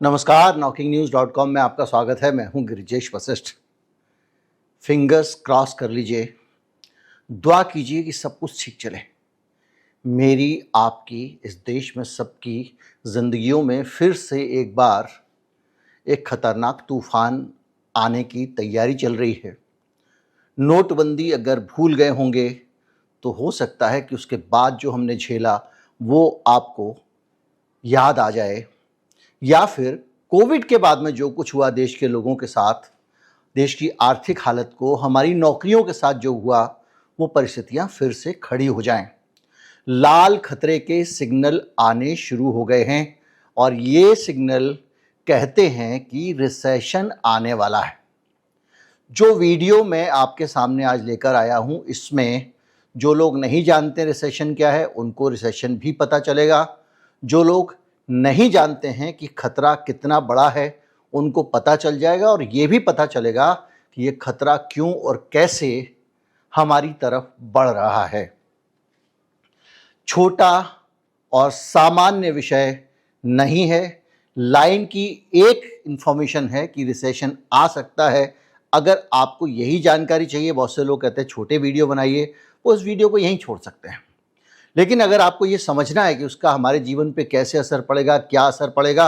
नमस्कार, knocking-news.com में आपका स्वागत है। मैं हूं गिरिजेश वशिष्ठ। फिंगर्स क्रॉस कर लीजिए, दुआ कीजिए कि सब कुछ ठीक चले। मेरी, आपकी, इस देश में सबकी ज़िंदगियों में फिर से एक बार एक खतरनाक तूफान आने की तैयारी चल रही है। नोटबंदी अगर भूल गए होंगे तो हो सकता है कि उसके बाद जो हमने झेला वो आपको याद आ जाए, या फिर कोविड के बाद में जो कुछ हुआ देश के लोगों के साथ, देश की आर्थिक हालत को, हमारी नौकरियों के साथ जो हुआ, वो परिस्थितियां फिर से खड़ी हो जाएं। लाल खतरे के सिग्नल आने शुरू हो गए हैं और ये सिग्नल कहते हैं कि रिसेशन आने वाला है। जो वीडियो मैं आपके सामने आज लेकर आया हूं, इसमें जो लोग नहीं जानते रिसेशन क्या है, उनको रिसेशन भी पता चलेगा। जो लोग नहीं जानते हैं कि खतरा कितना बड़ा है, उनको पता चल जाएगा और ये भी पता चलेगा कि ये खतरा क्यों और कैसे हमारी तरफ बढ़ रहा है। छोटा और सामान्य विषय नहीं है। लाइन की एक इंफॉर्मेशन है कि रिसेशन आ सकता है। अगर आपको यही जानकारी चाहिए, बहुत से लोग कहते हैं छोटे वीडियो बनाइए, वो इस वीडियो को यहीं छोड़ सकते हैं। लेकिन अगर आपको ये समझना है कि उसका हमारे जीवन पे कैसे असर पड़ेगा, क्या असर पड़ेगा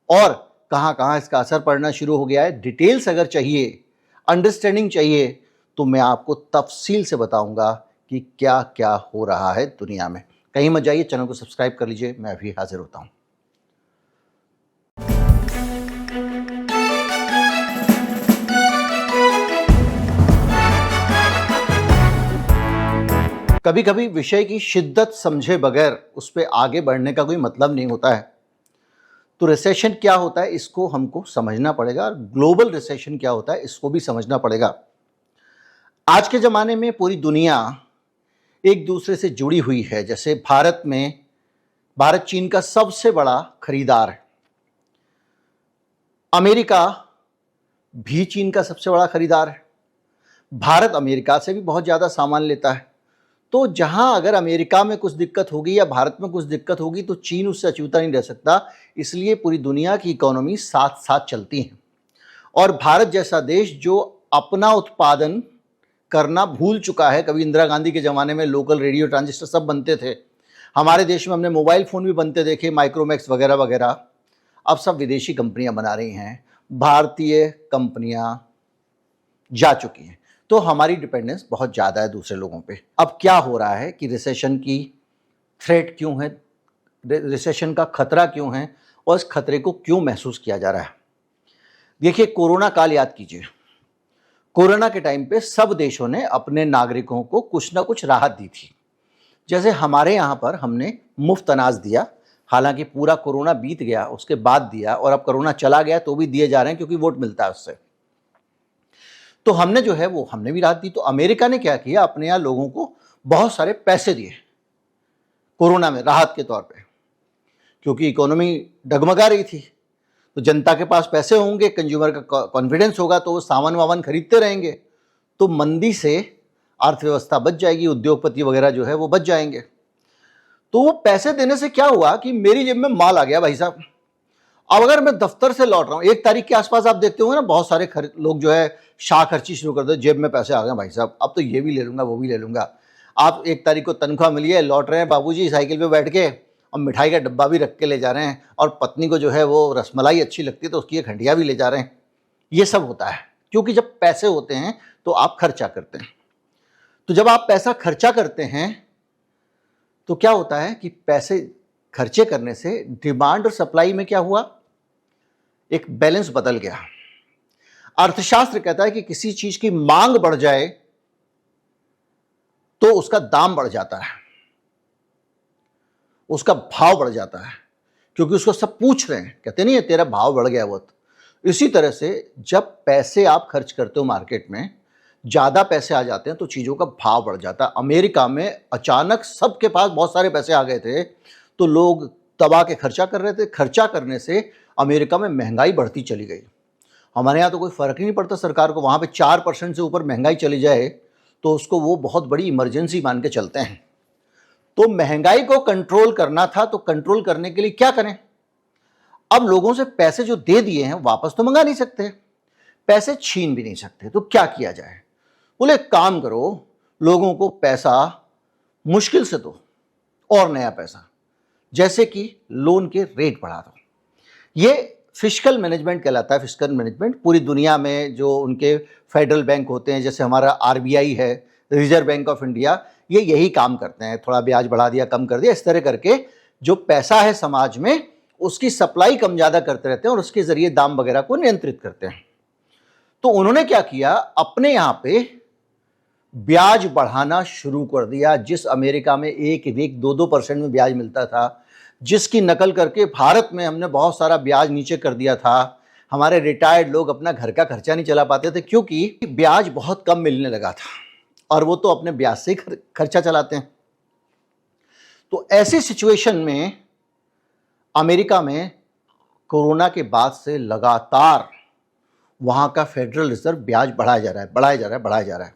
और कहाँ कहाँ इसका असर पड़ना शुरू हो गया है, डिटेल्स अगर चाहिए, अंडरस्टैंडिंग चाहिए, तो मैं आपको तफसील से बताऊंगा कि क्या क्या हो रहा है दुनिया में। कहीं मत जाइए, चैनल को सब्सक्राइब कर लीजिए, मैं अभी हाजिर होता हूँ। कभी कभी विषय की शिद्दत समझे बगैर उस पर आगे बढ़ने का कोई मतलब नहीं होता है। तो रिसेशन क्या होता है इसको हमको समझना पड़ेगा, और ग्लोबल रिसेशन क्या होता है इसको भी समझना पड़ेगा। आज के ज़माने में पूरी दुनिया एक दूसरे से जुड़ी हुई है। जैसे भारत चीन का सबसे बड़ा खरीदार है। अमेरिका भी चीन का सबसे बड़ा खरीदार है। भारत अमेरिका से भी बहुत ज़्यादा सामान लेता है। तो जहां अगर अमेरिका में कुछ दिक्कत होगी या भारत में कुछ दिक्कत होगी तो चीन उससे अछूता नहीं रह सकता। इसलिए पूरी दुनिया की इकोनॉमी साथ साथ चलती है। और भारत जैसा देश जो अपना उत्पादन करना भूल चुका है, कभी इंदिरा गांधी के ज़माने में लोकल रेडियो ट्रांजिस्टर सब बनते थे, हमारे देश में हमने मोबाइल फ़ोन भी बनते देखे, माइक्रोमैक्स वगैरह वगैरह, अब सब विदेशी कंपनियां बना रही हैं, भारतीय कंपनियां जा चुकी हैं। तो हमारी डिपेंडेंस बहुत ज़्यादा है दूसरे लोगों पे। अब क्या हो रहा है कि रिसेशन की थ्रेट क्यों है, रिसेशन का खतरा क्यों है और इस खतरे को क्यों महसूस किया जा रहा है। देखिए, कोरोना काल याद कीजिए। कोरोना के टाइम पे सब देशों ने अपने नागरिकों को कुछ ना कुछ राहत दी थी। जैसे हमारे यहाँ पर हमने मुफ्त अनाज दिया, हालांकि पूरा कोरोना बीत गया उसके बाद दिया, और अब कोरोना चला गया तो भी दिए जा रहे हैं क्योंकि वोट मिलता है उससे। तो हमने जो है वो हमने भी राहत दी। तो अमेरिका ने क्या किया, अपने यहाँ लोगों को बहुत सारे पैसे दिए कोरोना में राहत के तौर पे, क्योंकि इकोनॉमी डगमगा रही थी। तो जनता के पास पैसे होंगे, कंज्यूमर का कॉन्फिडेंस होगा, तो वो सामान वामान खरीदते रहेंगे, तो मंदी से अर्थव्यवस्था बच जाएगी, उद्योगपति वगैरह जो है वो बच जाएंगे। तो वो पैसे देने से क्या हुआ कि मेरी जेब में माल आ गया भाई साहब। अब अगर मैं दफ्तर से लौट रहा हूँ, 1 तारीख के आसपास आप देखते होंगे ना, बहुत सारे लोग जो है शाह खर्ची शुरू कर दो, जेब में पैसे आ गए भाई साहब, अब तो ये भी ले लूंगा वो भी ले लूंगा। आप 1 तारीख को तनख्वाह मिली है, लौट रहे हैं बाबूजी साइकिल पे बैठ के, और मिठाई का डब्बा भी रख के ले जा रहे हैं, और पत्नी को जो है वो रसमलाई अच्छी लगती है तो उसकी एक हंडिया भी ले जा रहे हैं। ये सब होता है क्योंकि जब पैसे होते हैं तो आप खर्चा करते हैं। तो जब आप पैसा खर्चा करते हैं तो क्या होता है कि पैसे खर्चे करने से डिमांड और सप्लाई में क्या हुआ, एक बैलेंस बदल गया। अर्थशास्त्र कहता है कि किसी चीज की मांग बढ़ जाए तो उसका दाम बढ़ जाता है, उसका भाव बढ़ जाता है, क्योंकि उसको सब पूछ रहे हैं, कहते नहीं है तेरा भाव बढ़ गया बहुत। इसी तरह से जब पैसे आप खर्च करते हो मार्केट में, ज्यादा पैसे आ जाते हैं तो चीजों का भाव बढ़ जाता है। अमेरिका में अचानक सबके पास बहुत सारे पैसे आ गए थे तो लोग दबा के खर्चा कर रहे थे। खर्चा करने से अमेरिका में महंगाई बढ़ती चली गई। हमारे यहाँ तो कोई फर्क ही नहीं पड़ता सरकार को, वहाँ पे 4% से ऊपर महंगाई चली जाए तो उसको वो बहुत बड़ी इमरजेंसी मान के चलते हैं। तो महंगाई को कंट्रोल करना था, तो कंट्रोल करने के लिए क्या करें। अब लोगों से पैसे जो दे दिए हैं वापस तो मंगा नहीं सकते, पैसे छीन भी नहीं सकते, तो क्या किया जाए? बोले एक काम करो, लोगों को पैसा मुश्किल से दो और नया पैसा, जैसे कि लोन के रेट बढ़ा दो। ये फिस्कल मैनेजमेंट कहलाता है। फिस्कल मैनेजमेंट पूरी दुनिया में जो उनके फेडरल बैंक होते हैं, जैसे हमारा आरबीआई है, रिजर्व बैंक ऑफ इंडिया, ये यही काम करते हैं। थोड़ा ब्याज बढ़ा दिया, कम कर दिया, इस तरह करके जो पैसा है समाज में उसकी सप्लाई कम ज़्यादा करते रहते हैं और उसके ज़रिए दाम वगैरह को नियंत्रित करते हैं। तो उन्होंने क्या किया, अपने यहाँ पे ब्याज बढ़ाना शुरू कर दिया। जिस अमेरिका में 1-2% में ब्याज मिलता था, जिसकी नकल करके भारत में हमने बहुत सारा ब्याज नीचे कर दिया था। हमारे रिटायर्ड लोग अपना घर का खर्चा नहीं चला पाते थे क्योंकि ब्याज बहुत कम मिलने लगा था, और वो तो अपने ब्याज से ही खर्चा चलाते हैं। तो ऐसी सिचुएशन में अमेरिका में कोरोना के बाद से लगातार वहाँ का फेडरल रिजर्व ब्याज बढ़ाया जा रहा है।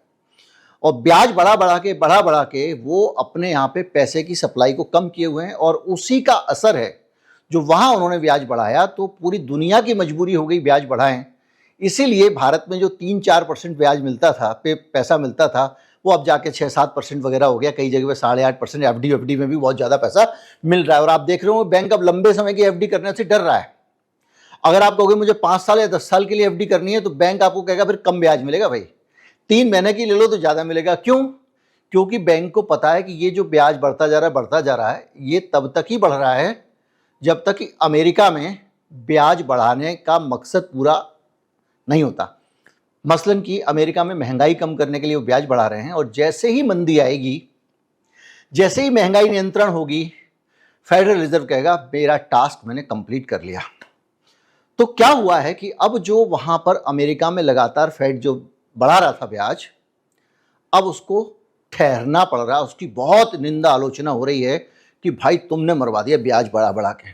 और ब्याज बढ़ा के वो अपने यहाँ पे पैसे की सप्लाई को कम किए हुए हैं, और उसी का असर है जो वहाँ उन्होंने ब्याज बढ़ाया तो पूरी दुनिया की मजबूरी हो गई ब्याज बढ़ाएं। इसीलिए भारत में जो 3-4% ब्याज मिलता था, पैसा मिलता था, वो अब जाके 6-7% वगैरह हो गया। कई जगह पे 8.5%, एफडी में भी बहुत ज़्यादा पैसा मिल रहा है। और आप देख रहे हो बैंक अब लंबे समय की एफडी करने से डर रहा है। अगर आप कहोगे मुझे 5 साल या 10 साल के लिए एफडी करनी है, तो बैंक आपको कहेगा फिर कम ब्याज मिलेगा भाई, 3 महीने की ले लो तो ज़्यादा मिलेगा। क्यों? क्योंकि बैंक को पता है कि ये जो ब्याज बढ़ता जा रहा है, ये तब तक ही बढ़ रहा है जब तक कि अमेरिका में ब्याज बढ़ाने का मकसद पूरा नहीं होता। मसलन कि अमेरिका में महंगाई कम करने के लिए वो ब्याज बढ़ा रहे हैं, और जैसे ही मंदी आएगी, जैसे ही महंगाई नियंत्रण होगी, फेडरल रिजर्व कहेगा मेरा टास्क मैंने कंप्लीट कर लिया। तो क्या हुआ है कि अब जो वहां पर अमेरिका में लगातार फेड जो बढ़ा रहा था ब्याज, अब उसको ठहरना पड़ रहा है। उसकी बहुत निंदा आलोचना हो रही है कि भाई तुमने मरवा दिया ब्याज बढ़ा के।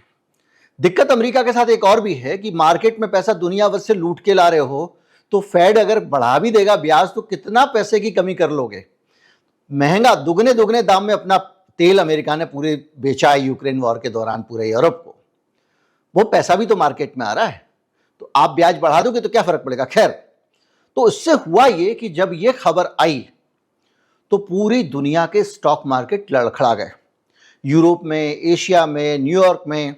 दिक्कत अमेरिका के साथ एक और भी है कि मार्केट में पैसा दुनिया भर से लूट के ला रहे हो, तो फेड अगर बढ़ा भी देगा ब्याज तो कितना पैसे की कमी कर लोगे। महंगा दुगने दाम में अपना तेल अमेरिका ने पूरे बेचा है यूक्रेन वॉर के दौरान पूरे यूरोप को, वो पैसा भी तो मार्केट में आ रहा है। तो आप ब्याज बढ़ा दोगे तो क्या फर्क पड़ेगा। खैर, तो इससे हुआ ये कि जब ये खबर आई तो पूरी दुनिया के स्टॉक मार्केट लड़खड़ा गए। यूरोप में, एशिया में, न्यूयॉर्क में,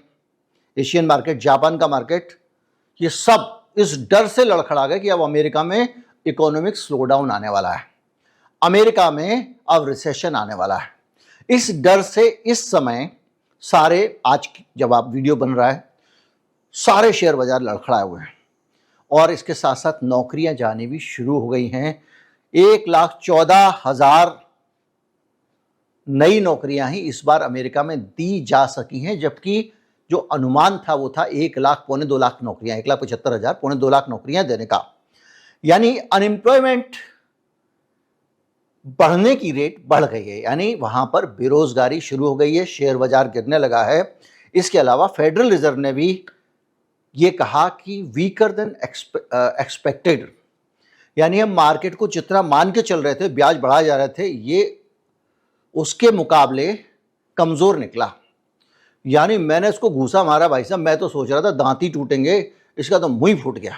एशियन मार्केट, जापान का मार्केट, ये सब इस डर से लड़खड़ा गए कि अब अमेरिका में इकोनॉमिक स्लोडाउन आने वाला है, अमेरिका में अब रिसेशन आने वाला है। इस डर से इस समय सारे, आज जब आप वीडियो बन रहा है, सारे शेयर बाजार लड़खड़ाए हुए हैं, और इसके साथ साथ नौकरियां जाने भी शुरू हो गई हैं। 1,14,000 नई नौकरियां ही इस बार अमेरिका में दी जा सकी हैं, जबकि जो अनुमान था वो था 1 लाख, 2.25 लाख नौकरियां, 1,75,000, 2.25 लाख नौकरियां देने का। यानी अनएम्प्लॉयमेंट बढ़ने की रेट बढ़ गई है, यानी वहां पर बेरोजगारी शुरू हो गई है, शेयर बाजार गिरने लगा है। इसके अलावा फेडरल रिजर्व ने भी ये कहा कि वीकर देन एक्सपेक्टेड, यानी हम मार्केट को जितना मान के चल रहे थे, ब्याज बढ़ाए जा रहे थे, ये उसके मुकाबले कमजोर निकला। यानी मैंने इसको घूसा मारा भाई साहब, मैं तो सोच रहा था दांत ही टूटेंगे, इसका तो मुंह ही फूट गया,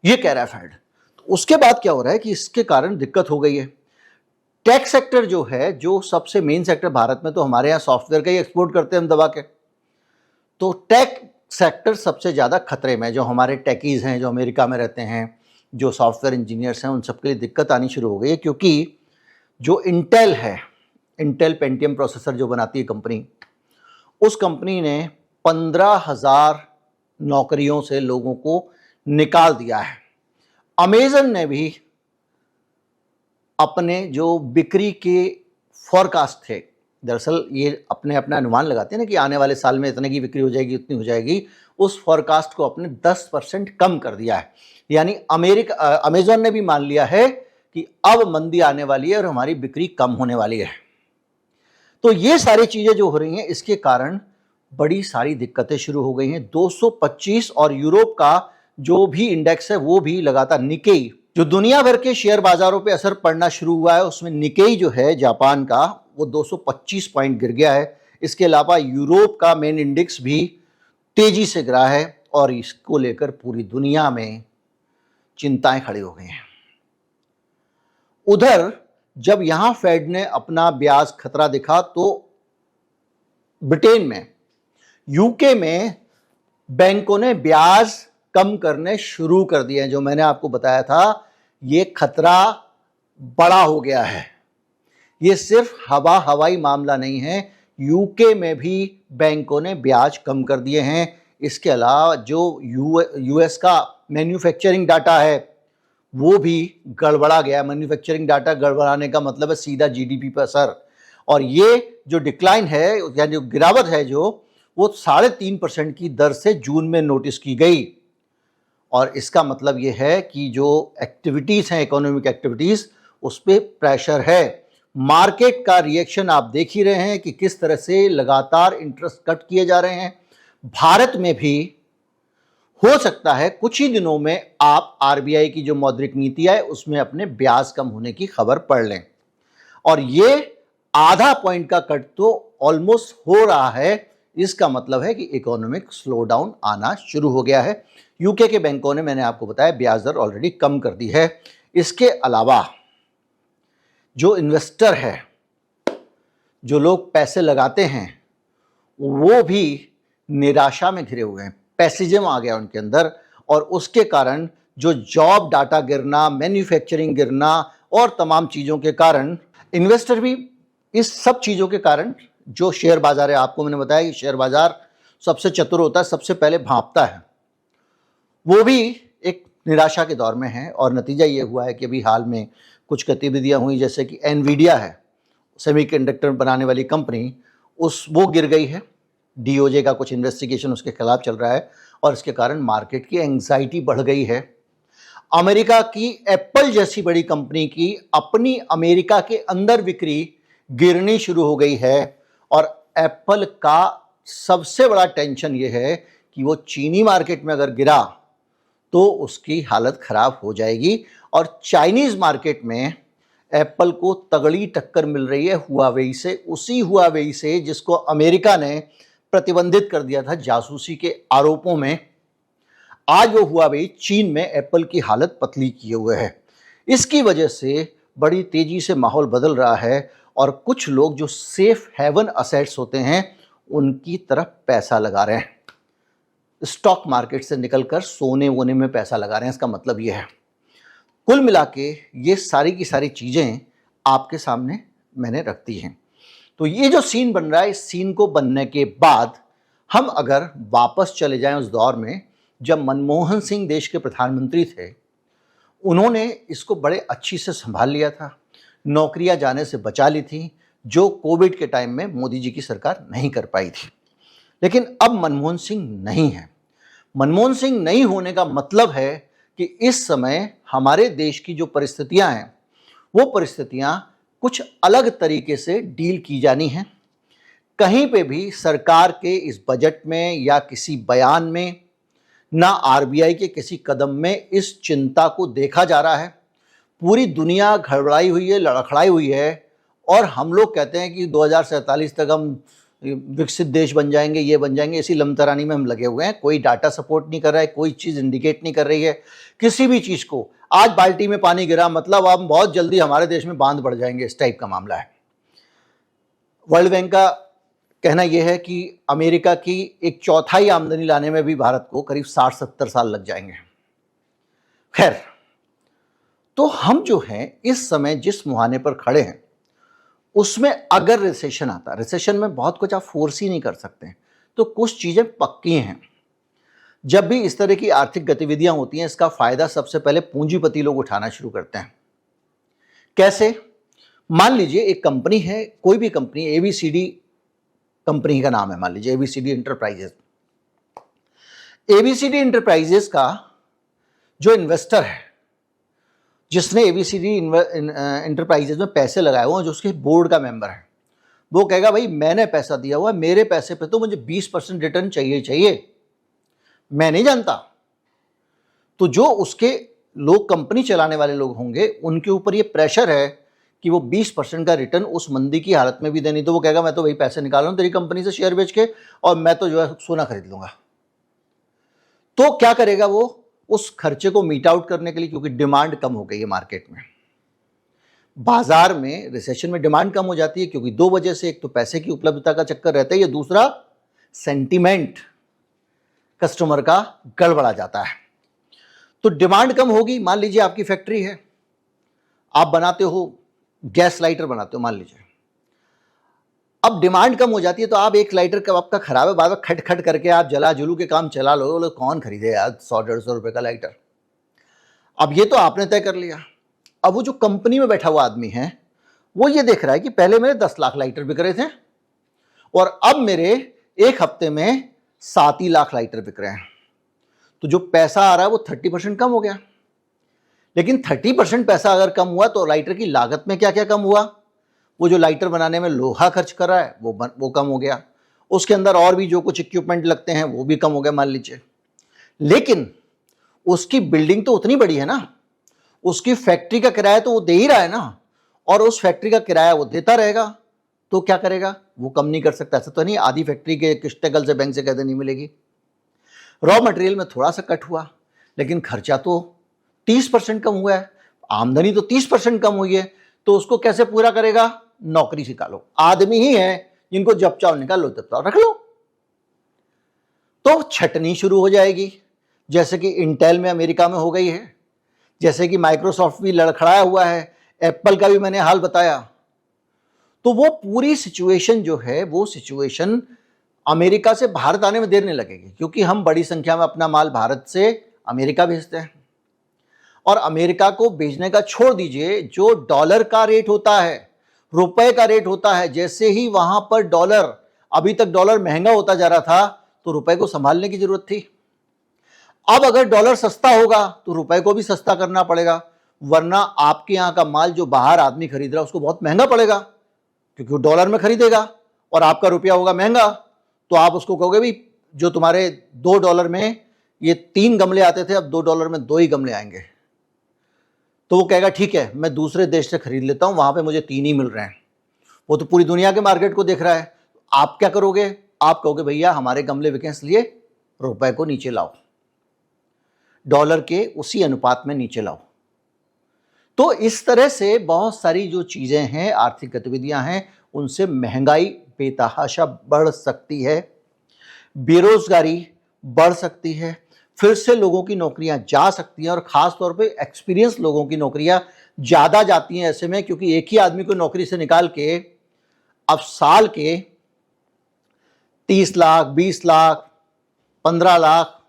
ये कह रहा है फेड। तो उसके बाद क्या हो रहा है कि इसके कारण दिक्कत हो गई है। टेक सेक्टर जो है, जो सबसे मेन सेक्टर भारत में, तो हमारे यहाँ सॉफ्टवेयर का ही एक्सपोर्ट करते हैं हम दबा के, तो टेक सेक्टर सबसे ज़्यादा खतरे में। जो हमारे टेकीज़ हैं, जो अमेरिका में रहते हैं, जो सॉफ्टवेयर इंजीनियर्स हैं, उन सबके लिए दिक्कत आनी शुरू हो गई है, क्योंकि जो इंटेल है, इंटेल पेंटियम प्रोसेसर जो बनाती है कंपनी, उस कंपनी ने 15,000 नौकरियों से लोगों को निकाल दिया है। अमेजन ने भी अपने जो बिक्री के फॉरकास्ट थे, दरअसल ये अपने अपना अनुमान लगाते हैं ना कि आने वाले साल में इतने की बिक्री हो जाएगी, उतनी हो जाएगी, उस फॉरकास्ट को अपने 10% कम कर दिया है। यानी अमेजन ने भी मान लिया है कि अब मंदी आने वाली है और हमारी बिक्री कम होने वाली है। तो ये सारी चीजें जो हो रही हैं, इसके कारण बड़ी सारी दिक्कतें शुरू हो गई हैं। 225 और यूरोप का जो भी इंडेक्स है वो भी लगातार, निकेई जो दुनिया भर के शेयर बाजारों पे असर पड़ना शुरू हुआ है, उसमें निकेई जो है जापान का, वो 225 पॉइंट गिर गया है। इसके अलावा यूरोप का मेन इंडेक्स भी तेजी से गिरा है और इसको लेकर पूरी दुनिया में चिंताएं खड़ी हो गई हैं। उधर जब यहां फेड ने अपना ब्याज खतरा दिखा तो ब्रिटेन में, यूके में बैंकों ने ब्याज कम करने शुरू कर दिए हैं। जो मैंने आपको बताया था, ये खतरा बड़ा हो गया है। ये सिर्फ हवाई मामला नहीं है, यूके में भी बैंकों ने ब्याज कम कर दिए हैं। इसके अलावा जो यूएस का मैन्युफैक्चरिंग डाटा है वो भी गड़बड़ा गया। मैन्युफैक्चरिंग डाटा गड़बड़ाने का मतलब है सीधा जीडीपी पर असर। और ये जो डिक्लाइन है यानी जो गिरावट है जो वो 3.5% की दर से जून में नोटिस की गई। और इसका मतलब ये है कि जो एक्टिविटीज़ हैं, इकोनॉमिक एक्टिविटीज़, उस पर प्रेशर है। मार्केट का रिएक्शन आप देख ही रहे हैं कि किस तरह से लगातार इंटरेस्ट कट किए जा रहे हैं। भारत में भी हो सकता है कुछ ही दिनों में आप आरबीआई की जो मौद्रिक नीति है उसमें अपने ब्याज कम होने की खबर पढ़ लें। और ये आधा पॉइंट का कट तो ऑलमोस्ट हो रहा है। इसका मतलब है कि इकोनॉमिक स्लोडाउन आना शुरू हो गया है। यूके के बैंकों ने, मैंने आपको बताया, ब्याज दर ऑलरेडी कम कर दी है। इसके अलावा जो इन्वेस्टर है, जो लोग पैसे लगाते हैं, वो भी निराशा में घिरे हुए हैं। पैसिज्म आ गया उनके अंदर और उसके कारण जो जॉब डाटा गिरना, मैन्युफैक्चरिंग गिरना और तमाम चीज़ों के कारण इन्वेस्टर भी इस सब चीज़ों के कारण, जो शेयर बाजार है, आपको मैंने बताया कि शेयर बाजार सबसे चतुर होता है, सबसे पहले भांपता है, वो भी एक निराशा के दौर में है। और नतीजा ये हुआ है कि अभी हाल में कुछ गतिविधियां हुई, जैसे कि एनवीडिया है, सेमीकंडक्टर बनाने वाली कंपनी, वो गिर गई है। डीओजे का कुछ इन्वेस्टिगेशन उसके खिलाफ चल रहा है और इसके कारण मार्केट की एंग्जाइटी बढ़ गई है। अमेरिका की एप्पल जैसी बड़ी कंपनी की अपनी अमेरिका के अंदर बिक्री गिरनी शुरू हो गई है। और एप्पल का सबसे बड़ा टेंशन ये है कि वो चीनी मार्केट में अगर गिरा तो उसकी हालत खराब हो जाएगी। और चाइनीज़ मार्केट में एप्पल को तगड़ी टक्कर मिल रही है हुआवेई से, उसी हुआवेई से जिसको अमेरिका ने प्रतिबंधित कर दिया था जासूसी के आरोपों में। आज वो हुआवेई चीन में एप्पल की हालत पतली किए हुए है। इसकी वजह से बड़ी तेजी से माहौल बदल रहा है और कुछ लोग जो सेफ हेवन असेट्स होते हैं उनकी तरफ पैसा लगा रहे हैं। स्टॉक मार्केट से निकलकर सोने वोने में पैसा लगा रहे हैं। इसका मतलब ये है, कुल मिला के ये सारी की सारी चीज़ें आपके सामने मैंने रख दी हैं। तो ये जो सीन बन रहा है, इस सीन को बनने के बाद हम अगर वापस चले जाएं उस दौर में जब मनमोहन सिंह देश के प्रधानमंत्री थे, उन्होंने इसको बड़े अच्छी से संभाल लिया था, नौकरियां जाने से बचा ली थी, जो कोविड के टाइम में मोदी जी की सरकार नहीं कर पाई थी। लेकिन अब मनमोहन सिंह नहीं है। मनमोहन सिंह नहीं होने का मतलब है कि इस समय हमारे देश की जो परिस्थितियां हैं वो परिस्थितियां कुछ अलग तरीके से डील की जानी हैं। कहीं पे भी सरकार के इस बजट में या किसी बयान में, ना आरबीआई के किसी कदम में इस चिंता को देखा जा रहा है। पूरी दुनिया घबराई हुई है, लड़खड़ाई हुई है और हम लोग कहते हैं कि 2047 तक हम विकसित देश बन जाएंगे, ये बन जाएंगे, इसी लमतरानी में हम लगे हुए हैं। कोई डाटा सपोर्ट नहीं कर रहा है, कोई चीज़ इंडिकेट नहीं कर रही है किसी भी चीज़ को। आज बाल्टी में पानी गिरा मतलब अब बहुत जल्दी हमारे देश में बांध बढ़ जाएंगे, इस टाइप का मामला है। वर्ल्ड बैंक का कहना यह है कि अमेरिका की 1/4 आमदनी लाने में भी भारत को करीब 60-70 साल लग जाएंगे। खैर, तो हम जो हैं इस समय जिस मुहाने पर खड़े हैं उसमें अगर रिसेशन आता, रिसेशन में बहुत कुछ आप फोर्स ही नहीं कर सकते हैं, तो कुछ चीज़ें पक्की हैं। जब भी इस तरह की आर्थिक गतिविधियां होती हैं, इसका फायदा सबसे पहले पूंजीपति लोग उठाना शुरू करते हैं। कैसे? मान लीजिए एक कंपनी है, कोई भी कंपनी, एबीसीडी कंपनी का नाम है, मान लीजिए एबीसीडी इंटरप्राइजेस। एबीसीडी इंटरप्राइजेस का जो इन्वेस्टर है, जिसने एबीसीडी इंटरप्राइजेस में पैसे लगाए हुए हैं, जो उसके बोर्ड का मेंबर है, वो कहेगा भाई मैंने पैसा दिया हुआ, मेरे पैसे पे तो मुझे 20% रिटर्न चाहिए, मैं नहीं जानता। तो जो उसके लोग, कंपनी चलाने वाले लोग होंगे, उनके ऊपर ये प्रेशर है कि वो 20% का रिटर्न उस मंदी की हालत में भी देनी। तो वो कहेगा मैं तो वही पैसे निकाल रहा हूँ तेरी कंपनी से शेयर बेच के, और मैं तो जो है सोना खरीद लूँगा। तो क्या करेगा वो उस खर्चे को मीट आउट करने के लिए, क्योंकि डिमांड कम हो गई है मार्केट में, बाजार में रिसेशन में डिमांड कम हो जाती है, क्योंकि दो वजह से, एक तो पैसे की उपलब्धता का चक्कर रहता है, या दूसरा सेंटीमेंट कस्टमर का गड़बड़ा जाता है। तो डिमांड कम होगी। मान लीजिए आपकी फैक्ट्री है, आप बनाते हो गैस लाइटर बनाते हो मान लीजिए, अब डिमांड कम हो जाती है तो आप एक लाइटर का आपका खराब है, बाद में खट खट करके आप जला जुलू के काम चला लो, बोले कौन खरीदे यार 100-150 रुपए का लाइटर। अब ये तो आपने तय कर लिया। अब वो जो कंपनी में बैठा हुआ आदमी है वो ये देख रहा है कि पहले मेरे 10 लाख लाइटर बिक रहे थे और अब मेरे एक हफ्ते में 7 ही लाख लाइटर बिक रहे हैं, तो जो पैसा आ रहा है वो 30% कम हो गया। लेकिन 30% पैसा अगर कम हुआ तो लाइटर की लागत में क्या क्या कम हुआ? वो जो लाइटर बनाने में लोहा खर्च कर रहा है वो कम हो गया, उसके अंदर और भी जो कुछ इक्विपमेंट लगते हैं वो भी कम हो गया मान लीजिए। लेकिन उसकी बिल्डिंग तो उतनी बड़ी है ना, उसकी फैक्ट्री का किराया तो वो दे ही रहा है ना, और उस फैक्ट्री का किराया वो देता रहेगा, तो क्या करेगा? वो कम नहीं कर सकता। ऐसा तो नहीं आधी फैक्ट्री के किस्तें कल से बैंक से कहते नहीं मिलेगी। रॉ मटेरियल में थोड़ा सा कट हुआ, लेकिन खर्चा तो 30% कम हुआ है, आमदनी तो 30% कम हुई है, तो उसको कैसे पूरा करेगा? नौकरी निकालो, आदमी ही है जिनको जब चाहो निकाल लो, तब चाहो रख लो। तो छटनी शुरू हो जाएगी, जैसे कि इंटेल में अमेरिका में हो गई है, जैसे कि माइक्रोसॉफ्ट भी लड़खड़ाया हुआ है, एप्पल का भी मैंने हाल बताया। तो वो पूरी सिचुएशन जो है, वो सिचुएशन अमेरिका से भारत आने में देर नहीं लगेगी, क्योंकि हम बड़ी संख्या में अपना माल भारत से अमेरिका भेजते हैं। और अमेरिका को भेजने का छोड़ दीजिए, जो डॉलर का रेट होता है, रुपए का रेट होता है, जैसे ही वहां पर डॉलर, अभी तक डॉलर महंगा होता जा रहा था तो रुपए को संभालने की जरूरत थी। अब अगर डॉलर सस्ता होगा तो रुपए को भी सस्ता करना पड़ेगा, वरना आपके यहां का माल जो बाहर आदमी खरीद रहा है उसको बहुत महंगा पड़ेगा, क्योंकि वो डॉलर में खरीदेगा और आपका रुपया होगा महंगा। तो आप उसको कहोगे भी जो तुम्हारे $2 में ये 3 गमले आते थे, अब $2 में 2 ही गमले आएंगे। तो वो कहेगा ठीक है, मैं दूसरे देश से खरीद लेता हूं, वहां पे मुझे 3 ही मिल रहे हैं। वो तो पूरी दुनिया के मार्केट को देख रहा है। आप क्या करोगे? आप कहोगे भैया हमारे गमले बिके इसलिए रुपए को नीचे लाओ, डॉलर के उसी अनुपात में नीचे लाओ। तो इस तरह से बहुत सारी जो चीजें हैं, आर्थिक गतिविधियां हैं, उनसे महंगाई बेतहाशा बढ़ सकती है, बेरोजगारी बढ़ सकती है, फिर से लोगों की नौकरियां जा सकती हैं, और खास तौर पे एक्सपीरियंस लोगों की नौकरियां ज्यादा जाती हैं ऐसे में, क्योंकि एक ही आदमी को नौकरी से निकाल के अब साल के 30 लाख, 20 लाख, 15 लाख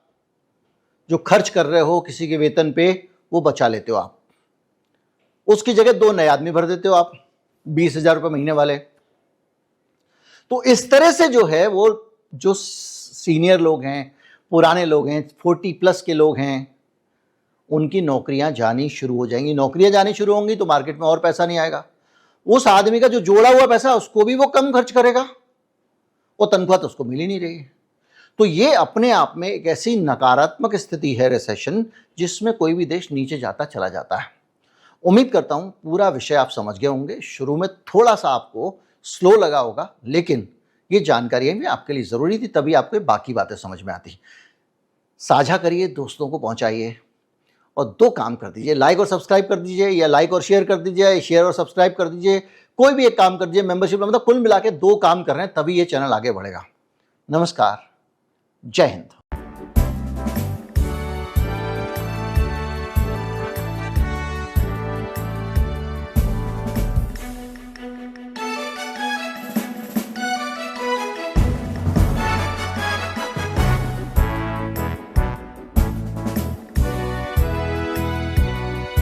जो खर्च कर रहे हो किसी के वेतन पे, वो बचा लेते हो आप। उसकी जगह 2 नए आदमी भर देते हो आप, 20,000 रुपये महीने वाले। तो इस तरह से जो है, वो जो सीनियर लोग हैं, पुराने लोग हैं, 40+ के लोग हैं, उनकी नौकरियां जानी शुरू हो जाएंगी। नौकरियां जानी शुरू होंगी तो मार्केट में और पैसा नहीं आएगा। उस आदमी का जो जोड़ा हुआ पैसा, उसको भी वो कम खर्च करेगा, वो तनख्वाह तो उसको मिल ही नहीं रही है। तो ये अपने आप में एक ऐसी नकारात्मक स्थिति है रिसेशन, जिसमें कोई भी देश नीचे जाता चला जाता है। उम्मीद करता हूं पूरा विषय आप समझ गए होंगे। शुरू में थोड़ा सा आपको स्लो लगा होगा, लेकिन ये जानकारी भी आपके लिए जरूरी थी, तभी आपको बाकी बातें समझ में आती। साझा करिए, दोस्तों को पहुंचाइए, और 2 काम कर दीजिए, लाइक और सब्सक्राइब कर दीजिए, या लाइक और शेयर कर दीजिए, शेयर और सब्सक्राइब कर दीजिए, कोई भी एक काम कर दीजिए मेंबरशिप में। मतलब कुल मिला के 2 काम कर रहे हैं, तभी ये चैनल आगे बढ़ेगा। नमस्कार, जय हिंद।